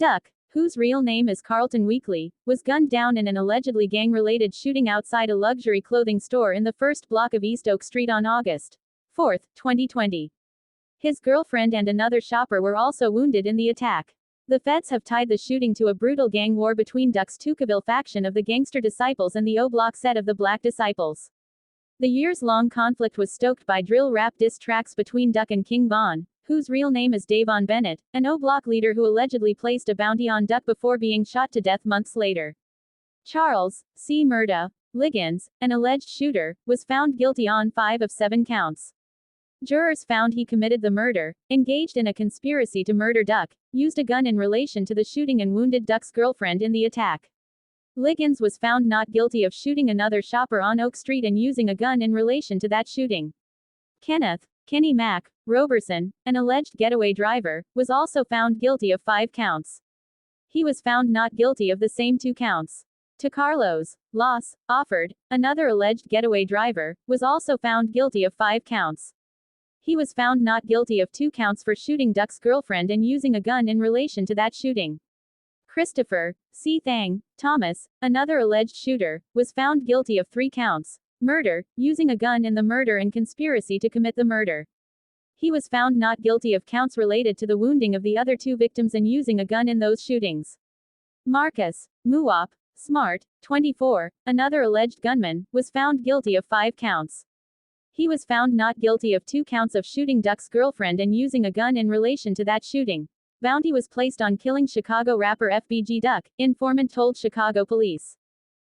Duck, whose real name is Carlton Weekly, was gunned down in an allegedly gang-related shooting outside a luxury clothing store in the first block of East Oak Street on August 4, 2020. His girlfriend and another shopper were also wounded in the attack. The feds have tied the shooting to a brutal gang war between Duck's Tukaville faction of the Gangster Disciples and the O-Block set of the Black Disciples. The years-long conflict was stoked by drill rap diss tracks between Duck and King Von, whose real name is Davon Bennett, an O-Block leader who allegedly placed a bounty on Duck before being shot to death months later. Charles C. Murda Liggins, an alleged shooter, was found guilty on 5 of 7 counts. Jurors found he committed the murder, engaged in a conspiracy to murder Duck, used a gun in relation to the shooting and wounded Duck's girlfriend in the attack. Liggins was found not guilty of shooting another shopper on Oak Street and using a gun in relation to that shooting. Kenny Mac Roberson, an alleged getaway driver, was also found guilty of 5 counts. He was found not guilty of the same 2 counts. Carlos Loss Offord, another alleged getaway driver, was also found guilty of 5 counts. He was found not guilty of 2 counts for shooting Duck's girlfriend and using a gun in relation to that shooting. Christopher C. Thang Thomas, another alleged shooter, was found guilty of 3 counts: murder, using a gun in the murder and conspiracy to commit the murder. He was found not guilty of counts related to the wounding of the other 2 victims and using a gun in those shootings. Marcus Muwop Smart, 24, another alleged gunman, was found guilty of 5 counts. He was found not guilty of 2 counts of shooting Duck's girlfriend and using a gun in relation to that shooting. Bounty was placed on killing Chicago rapper FBG Duck, informant told Chicago police.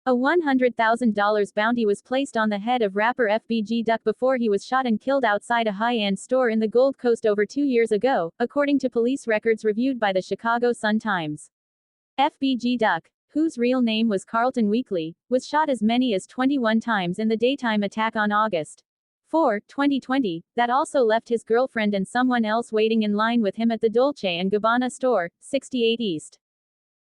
A $100,000 bounty was placed on the head of rapper FBG Duck before he was shot and killed outside a high-end store in the Gold Coast over 2 years ago, according to police records reviewed by the Chicago Sun-Times. FBG Duck, whose real name was Carlton Weekly, was shot as many as 21 times in the daytime attack on August 4, 2020, that also left his girlfriend and someone else waiting in line with him at the Dolce & Gabbana store, 68 East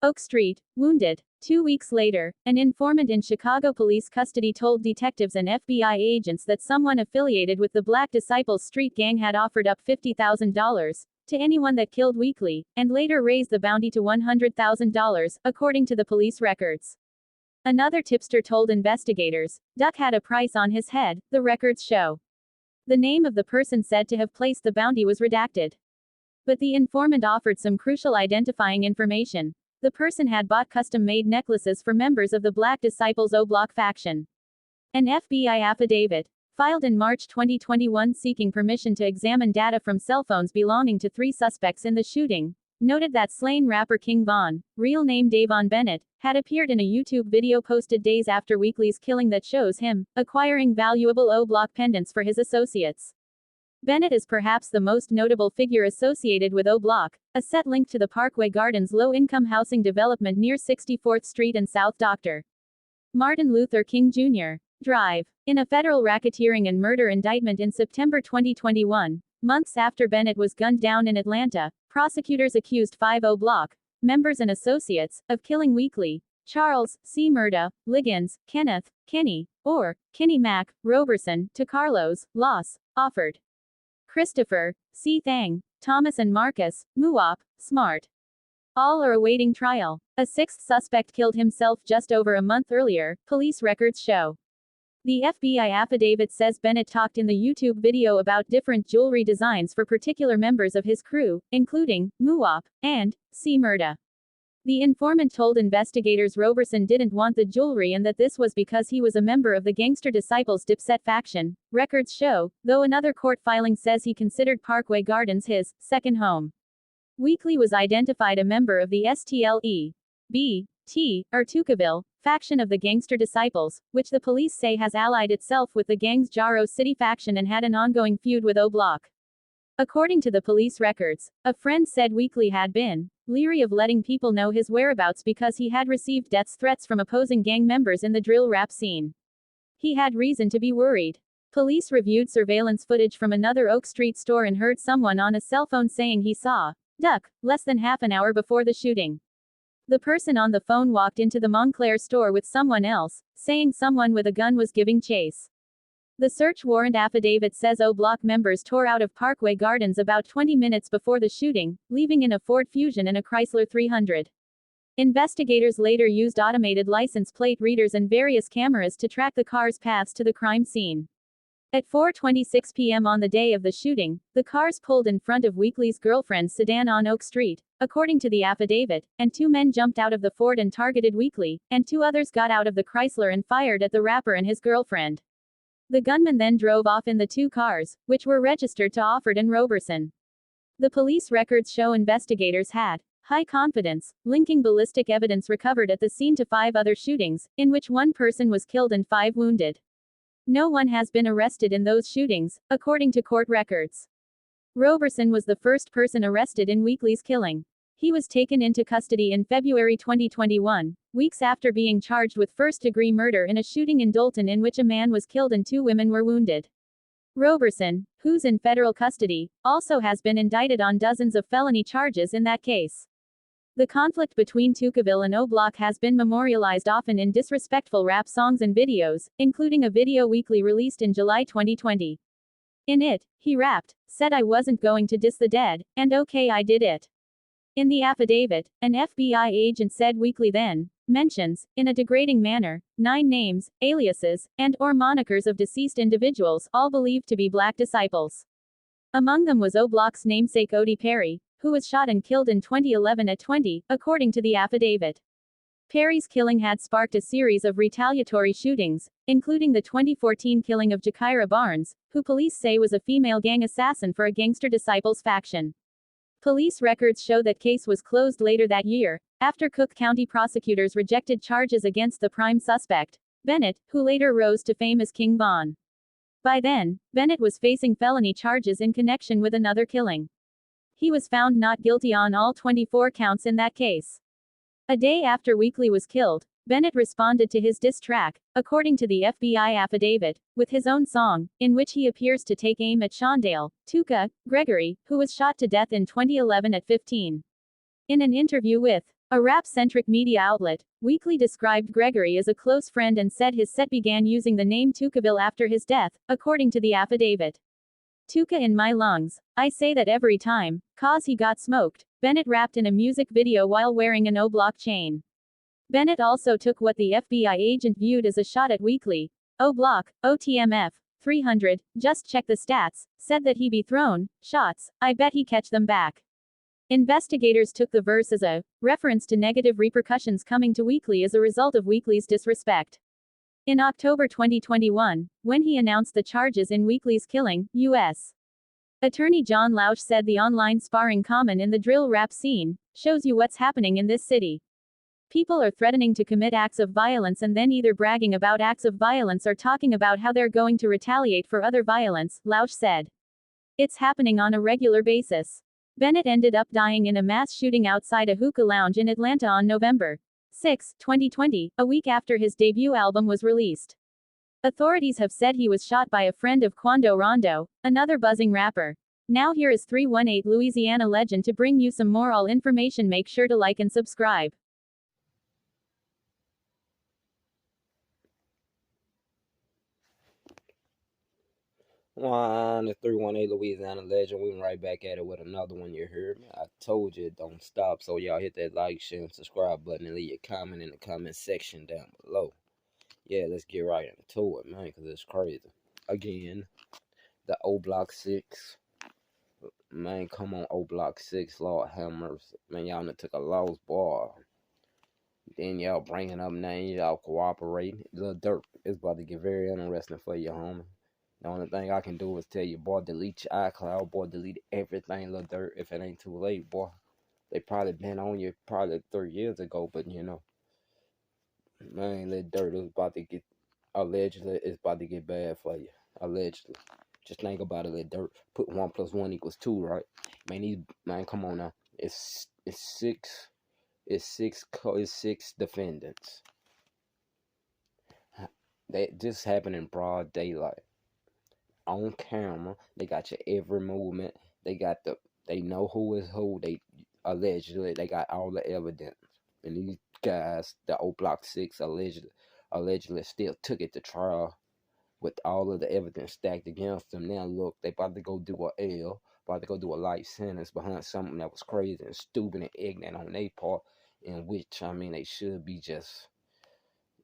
Oak Street, wounded. 2 weeks later, an informant in Chicago police custody told detectives and FBI agents that someone affiliated with the Black Disciples street gang had offered up $50,000 to anyone that killed Weekly, and later raised the bounty to $100,000, according to the police records. Another tipster told investigators, Duck had a price on his head, the records show. The name of the person said to have placed the bounty was redacted. But the informant offered some crucial identifying information. The person had bought custom-made necklaces for members of the Black Disciples O-Block faction. An FBI affidavit, filed in March 2021 seeking permission to examine data from cell phones belonging to 3 suspects in the shooting, noted that slain rapper King Von, real name Davon Bennett, had appeared in a YouTube video posted days after Weekly's killing that shows him acquiring valuable O-Block pendants for his associates. Bennett is perhaps the most notable figure associated with O-Block, a set linked to the Parkway Gardens low-income housing development near 64th Street and South Dr. Martin Luther King Jr. Drive. In a federal racketeering and murder indictment in September 2021, months after Bennett was gunned down in Atlanta, prosecutors accused 5 O-Block members and associates of killing Weekly: Charles C. Murda Liggins, Kenny Mac Roberson, Carlos Loss Offord, Christopher C. Thang Thomas, and Marcus Muwop Smart. All are awaiting trial. A 6th suspect killed himself just over a month earlier, police records show. The FBI affidavit says Bennett talked in the YouTube video about different jewelry designs for particular members of his crew, including Muwop and C. Murda. The informant told investigators Roberson didn't want the jewelry and that this was because he was a member of the Gangster Disciples Dipset faction, records show, though another court filing says he considered Parkway Gardens his second home. Weekly was identified a member of the Tukaville faction of the Gangster Disciples, which the police say has allied itself with the gang's Jarrow City faction and had an ongoing feud with O-Block. According to the police records, a friend said Weekly had been leery of letting people know his whereabouts because he had received death threats from opposing gang members in the drill rap scene. He had reason to be worried. Police reviewed surveillance footage from another Oak Street store and heard someone on a cell phone saying he saw Duck less than half an hour before the shooting. The person on the phone walked into the Montclair store with someone else, saying someone with a gun was giving chase. The search warrant affidavit says O-Block members tore out of Parkway Gardens about 20 minutes before the shooting, leaving in a Ford Fusion and a Chrysler 300. Investigators later used automated license plate readers and various cameras to track the car's paths to the crime scene. At 4:26 p.m. on the day of the shooting, the cars pulled in front of Weekly's girlfriend's sedan on Oak Street, according to the affidavit, and two men jumped out of the Ford and targeted Weekly, and two others got out of the Chrysler and fired at the rapper and his girlfriend. The gunman then drove off in the two cars, which were registered to Offord and Roberson. The police records show investigators had high confidence, linking ballistic evidence recovered at the scene to 5 other shootings, in which 1 person was killed and 5 wounded. No one has been arrested in those shootings, according to court records. Roberson was the first person arrested in Weekly's killing. He was taken into custody in February 2021, weeks after being charged with first-degree murder in a shooting in Dolton in which a man was killed and 2 women were wounded. Roberson, who's in federal custody, also has been indicted on dozens of felony charges in that case. The conflict between Tucaville and O-Block has been memorialized often in disrespectful rap songs and videos, including a video Weekly released in July 2020. In it, he rapped, "Said I wasn't going to diss the dead, and okay I did it." In the affidavit, an FBI agent said Weekly then mentions, in a degrading manner, 9 names, aliases, and/or monikers of deceased individuals, all believed to be black disciples. Among them was O-Block's namesake Odie Perry, who was shot and killed in 2011 at 20, according to the affidavit. Perry's killing had sparked a series of retaliatory shootings, including the 2014 killing of Jakira Barnes, who police say was a female gang assassin for a Gangster Disciples faction. Police records show that case was closed later that year, after Cook County prosecutors rejected charges against the prime suspect, Bennett, who later rose to fame as King Von. By then, Bennett was facing felony charges in connection with another killing. He was found not guilty on all 24 counts in that case. A day after Weekly was killed, Bennett responded to his diss track, according to the FBI affidavit, with his own song, in which he appears to take aim at Shondale Tuca Gregory, who was shot to death in 2011 at 15. In an interview with a rap-centric media outlet, Weekly described Gregory as a close friend and said his set began using the name Tucaville after his death, according to the affidavit. "Tuca in my lungs, I say that every time, 'cause he got smoked," Bennett rapped in a music video while wearing an O-Block chain. Bennett also took what the FBI agent viewed as a shot at Weekly. O-Block, OTMF, 300, just check the stats, said that he be thrown shots, I bet he catch them back. Investigators took the verse as a reference to negative repercussions coming to Weekly as a result of Weekly's disrespect. In October 2021, when he announced the charges in Weekly's killing, U.S. Attorney John Lausch said the online sparring common in the drill rap scene shows you what's happening in this city. People are threatening to commit acts of violence and then either bragging about acts of violence or talking about how they're going to retaliate for other violence, Lausch said. It's happening on a regular basis. Bennett ended up dying in a mass shooting outside a hookah lounge in Atlanta on November 6, 2020, a week after his debut album was released. Authorities have said he was shot by a friend of Quando Rondo, another buzzing rapper. Now here is 318 Louisiana legend to bring you some more all information. Make sure to like and subscribe. The 318 Louisiana legend. We went right back at it with another one. You heard me. I told you it don't stop. So y'all hit that like, share, and subscribe button and leave your comment in the comment section down below. Yeah, let's get right into it, man, because it's crazy. Again, the O-Block 6. Man, come on, O-Block 6. Lord have mercy. Man, y'all done took a loss, boy. Then y'all bringing up names. Y'all cooperating. Lil Durk, it's about to get very interesting for you, homie. The only thing I can do is tell you, boy, delete your iCloud, boy, delete everything, Lil Durk, if it ain't too late, boy. They probably been on you probably 3 years ago, but you know, man, Lil Durk is about to get, allegedly, it's about to get bad for you. Allegedly. Just think about it, Lil Durk. Put 1 + 1 = 2, right? Man, come on now. It's six defendants. This happened in broad daylight. On camera, they got your every movement. They know who is who. They allegedly they got all the evidence. And these guys, the O-Block 6 allegedly still took it to trial. with all of the evidence stacked against them. Now look, they about to go do a L, about to go do a life sentence behind something that was crazy and stupid and ignorant on their part, in which, I mean, they should be just,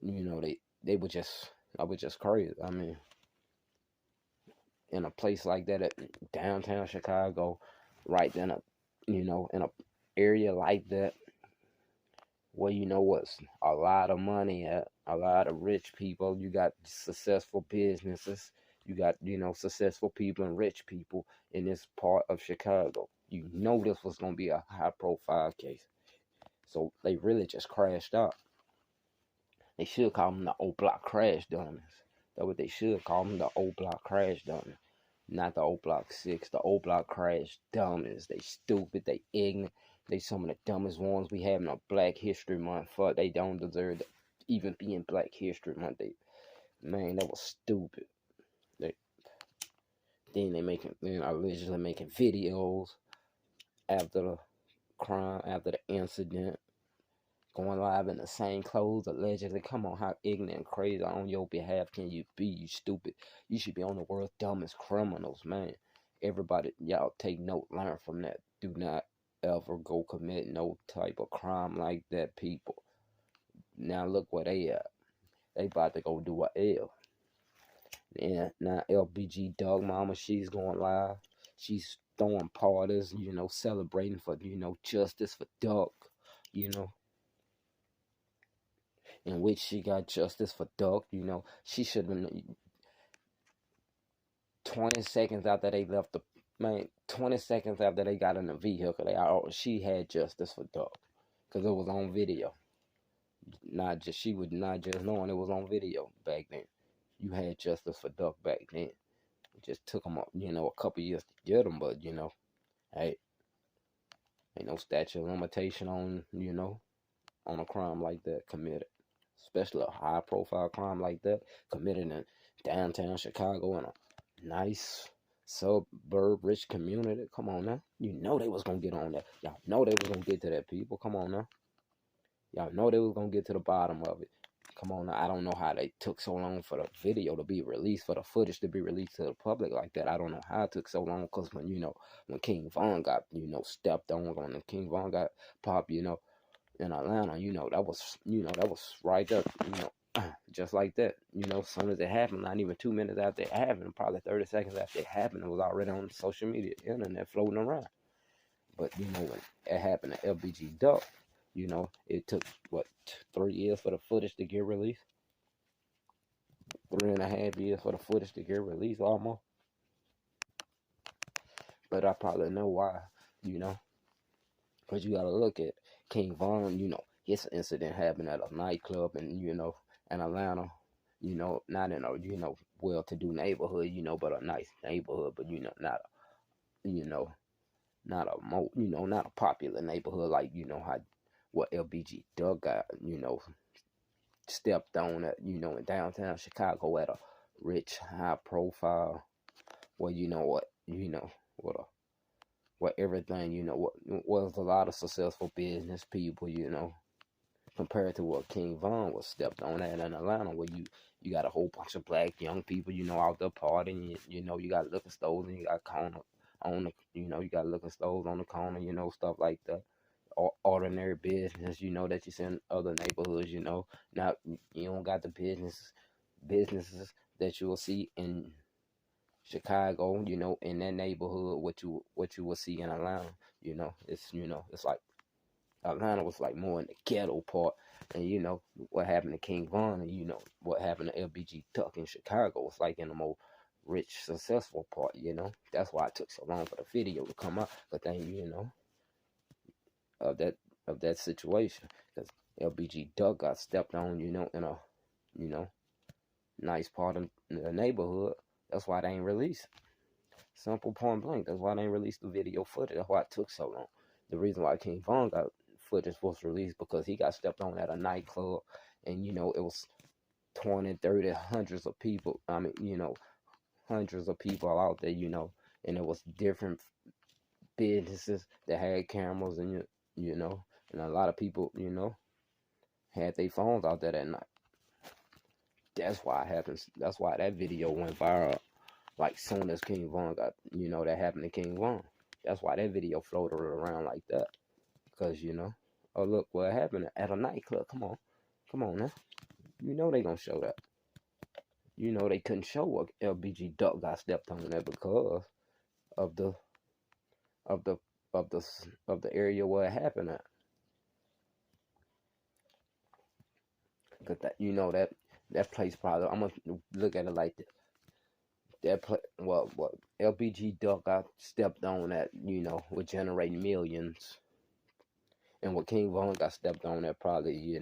you know, they were just, I was just crazy. I mean, in a place like that, at downtown Chicago, right in a, you know, in a area like that, where you know what's a lot of money at, a lot of rich people, you got successful businesses, you got, you know, successful people and rich people in this part of Chicago. You know this was gonna be a high profile case. So they really just crashed out. They should call them the O-Block crash dummies. That's what they should call them, the O-Block crash dummies. Not the O-Block 6, the O-Block crash dummies. They stupid, they ignorant. They some of the dumbest ones we have in a Black History Month. Fuck, they don't deserve to even be in Black History Month. Man, that was stupid. Then allegedly making videos after the crime, after the incident, going live in the same clothes, allegedly. Come on, how ignorant and crazy on your behalf can you be, you stupid? You should be on the world's dumbest criminals, man. Everybody, y'all take note, learn from that. Do not ever go commit no type of crime like that, people. Now look where they at. They about to go do a L. And now LBG Dog Mama, she's going live. She's throwing parties, you know, celebrating for, you know, justice for Duck, you know, in which she got justice for Duck, you know. She should have been 20 seconds after they left the, man, 20 seconds after they got in the vehicle, she had justice for Duck. Because it was on video. She was not just knowing it was on video back then. You had justice for Duck back then. It just took them, you know, a couple years to get them, but, you know, hey, ain't no statute of limitation on, you know, on a crime like that committed. Especially a high profile crime like that committed in downtown Chicago in a nice suburb rich community. Come on now. You know they was gonna get on that. Y'all know they was gonna get to that, people. Come on now. Y'all know they was gonna get to the bottom of it. Come on now. I don't know how they took so long for the video to be released, for the footage to be released to the public like that. I don't know how it took so long, because when, you know, when King Von got, you know, stepped on, when King Von got popped, you know, in Atlanta, you know, that was right there, you know, just like that. You know, as soon as it happened, not even 2 minutes after it happened, probably 30 seconds after it happened, it was already on social media, internet, floating around. But, you know, when it happened to LBG Duck, you know, it took, what, 3 years for the footage to get released? 3.5 years for the footage to get released, almost. But I probably know why, you know, because you got to look at King Von, you know, his incident happened at a nightclub in, you know, in Atlanta, you know, not in a, you know, well-to-do neighborhood, you know, but a nice neighborhood, but, you know, not a, you know, not a popular neighborhood like, you know, how, what LBG Doug got, you know, stepped on at, you know, in downtown Chicago at a rich, high profile, where, you know what, you know, what everything, you know, what was a lot of successful business people, you know, compared to what King Von was stepped on at in Atlanta, where you got a whole bunch of black young people, you know, out there partying. You know, you got liquor stores and you got corner on the, you know, you got liquor stores on the corner, you know, stuff like that. Ordinary business, you know, that you see in other neighborhoods, you know. Now you don't got the businesses that you will see in Chicago, you know, in that neighborhood, what you will see in Atlanta, you know. It's like Atlanta was like more in the ghetto part, and you know what happened to King Von, and you know what happened to LBG Tuck in Chicago was like in the more rich, successful part. You know, that's why it took so long for the video to come out. But then, you know, of that situation, because LBG Duck got stepped on, you know, in a, you know, nice part of the neighborhood. That's why they ain't released. Simple, point blank. That's why they ain't released the video footage. That's why it took so long. The reason why King Von got footage was released because he got stepped on at a nightclub, and you know it was 20, 30, hundreds of people. I mean, you know, hundreds of people out there, you know, and it was different businesses that had cameras, and you know, and a lot of people, you know, had their phones out there that night. That's why it happens. That's why that video went viral. Like soon as King Von got, that happened to King Von. That's why that video floated around like that. Because, oh look what happened at a nightclub. Come on now. They gonna show that. They couldn't show what LBG Duck got stepped on there because of the of the of the area where it happened at. Cause that place probably, I'm gonna look at it like this. That what LBG Duck got stepped on at, would generate millions, and what King Von got stepped on at probably,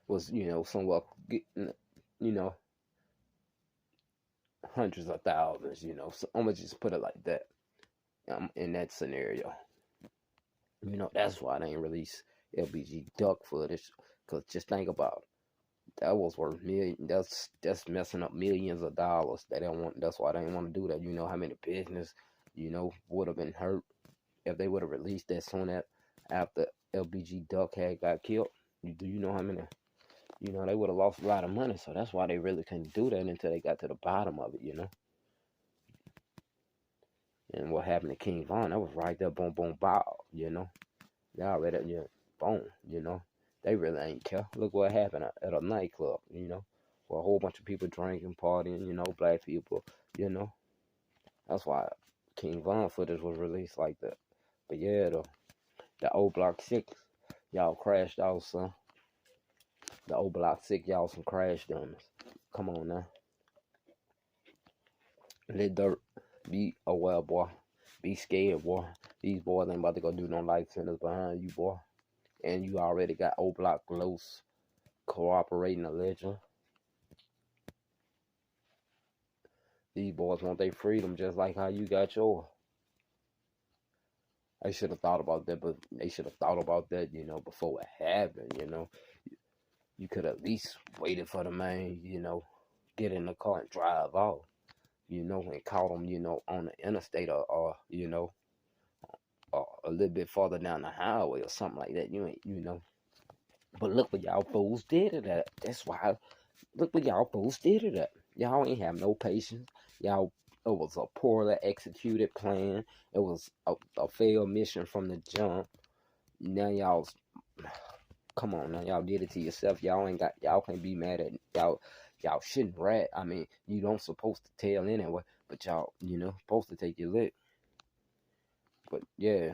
was somewhat, hundreds of thousands. So I'm gonna just put it like that. In that scenario, that's why they ain't release LBG Duck footage. Cause just think about it. That was worth that's messing up millions of dollars. They don't want. That's why they didn't want to do that. You know how many business, would have been hurt if they would have released that soon after LBG Duck had got killed. Do you know how many? They would have lost a lot of money. So that's why they really couldn't do that until they got to the bottom of it. And what happened to King Von? That was right there, boom, boom, bow. Y'all read it, boom. They really ain't care. Look what happened at a nightclub, where a whole bunch of people drinking, partying, black people, That's why King Von footage was released like that. But yeah, the O-Block 6, y'all crashed out, son. The O-Block 6, y'all some crash dummies. Come on now. Let Durk be aware, boy. Be scared, boy. These boys ain't about to go do no life sentence behind you, boy. And you already got O-Block close cooperating allegedly. These boys want their freedom just like how you got yours. They should have thought about that, but they should have thought about that, before it happened, You could at least waited for the man, get in the car and drive off, and caught him, on the interstate or a little bit farther down the highway or something like that. You ain't. But look what y'all fools did it at. That's why. Look what y'all fools did it at. Y'all ain't have no patience. Y'all, it was a poorly executed plan. It was a failed mission from the jump. Now y'all, come on now, y'all did it to yourself. Y'all can't be mad at y'all. Y'all shouldn't rat. I mean, you don't supposed to tell anyway, but y'all, supposed to take your lick. But yeah,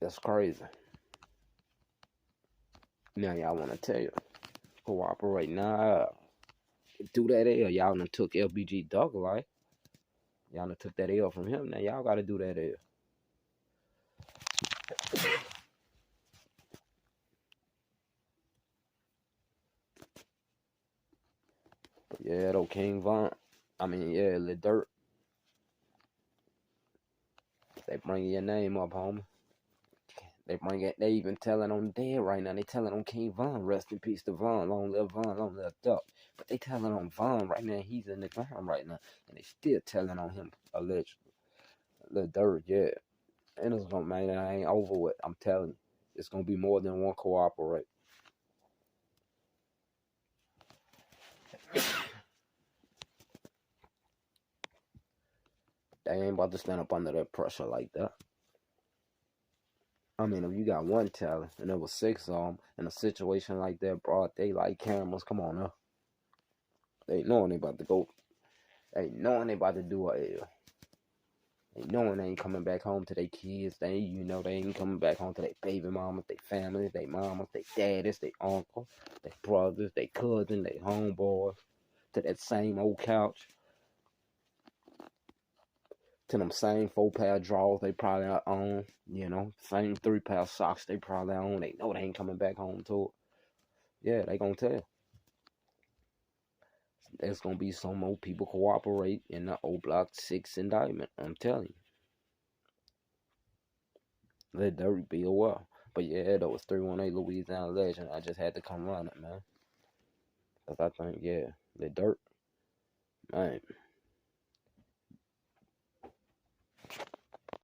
that's crazy. Now y'all want to tell you, cooperate. Nah, do that L. Y'all done took LBG Duck life. Y'all done took that L from him. Now y'all got to do that L. But yeah, though, King Von. I mean, yeah, Lil Durk. They bring your name up, homie. They even telling on dead right now. They telling on King Von. Rest in peace to Von. Long live Von. Long live Duck. But they telling on Von right now. He's in the ground right now. And they still telling on him, allegedly. Lil Durk, yeah. And it's gonna, man, I ain't over with. I'm telling you. It's gonna be more than one cooperate. They ain't about to stand up under that pressure like that. I mean, if you got one talent and there was 6 of them in a situation like that, broad daylight cameras, come on now. They knowing they about to go. They knowing they about to do a L. They knowing they ain't coming back home to their kids. They ain't coming back home to their baby mamas, their families, their mamas, their daddies, their uncles, their brothers, their cousins, their homeboys, to that same old couch. To them same 4-pair of drawers they probably own, same 3-pair of socks they probably own. They know they ain't coming back home to it. Yeah, they gonna tell. There's gonna be some more people cooperate in the O-Block 6 indictment. I'm telling you. Let Durk be aware. But yeah, though, it's 318 Louisiana legend. I just had to come run it, man. Because I think, yeah, let Durk, man.